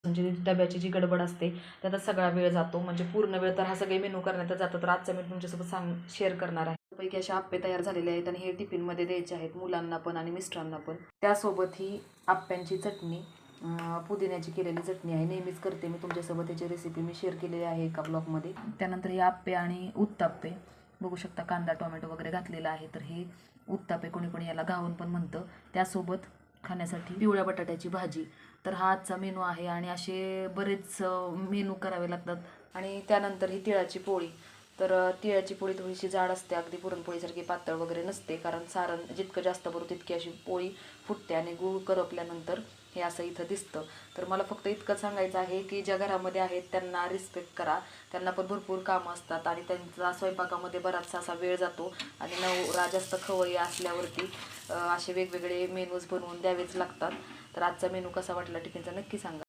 म्हणजे डब्याची जी गडबड असते त्यात सगळा वेळ जातो. म्हणजे पूर्ण वेळ तर हा सगळे मेनू करण्यात जातो. तर आजचा मी तुमच्यासोबत शेअर करणार आहे. पैकी असे आप्पे तयार झालेले आहेत आणि हे टिफिनमध्ये द्यायचे आहेत मुलांना पण आणि मिस्टरांना पण. त्यासोबत ही आप्प्यांची चटणी, पुदिन्याची केलेली चटणी आहे. नेहमीच करते मी तुमच्यासोबत याची रेसिपी मी शेअर केलेली आहे एका ब्लॉगमध्ये. त्यानंतर हे आप्पे आणि उत्ताप्पे बघू शकता, कांदा टोमॅटो वगैरे घातलेला आहे. तर हे उत्ताप्पे कोणी कोणी याला घावून पण म्हणतं. त्यासोबत खाण्यासाठी पिवळ्या बटाट्याची भाजी. तर हा आजचा मेनू आहे आणि असे बरेच मेनू करावे लागतात. आणि त्यानंतर ही तिळाची पोळी. तर तिळाची पोळी थोडीशी जाड असते, अगदी पुरणपोळीसारखी पातळ वगैरे नसते, कारण सारण जितकं जास्त करू तितकी अशी पोळी फुटते आणि गूळ करपल्यानंतर हे असं इथं दिसतं. तर मला फक्त इतकं सांगायचं आहे की ज्या घरामध्ये आहेत त्यांना रिस्पेक्ट करा. त्यांना पण भरपूर कामं असतात आणि त्यांचा स्वयंपाकामध्ये बराचसा असा वेळ जातो आणि नवरा जास्त खवय्ये असल्यावरती असे वेगवेगळे मेनूज बनवून द्यावेच लागतात. तर आजचा मेनू कसा वाटला टिफिनचा नक्की सांगा.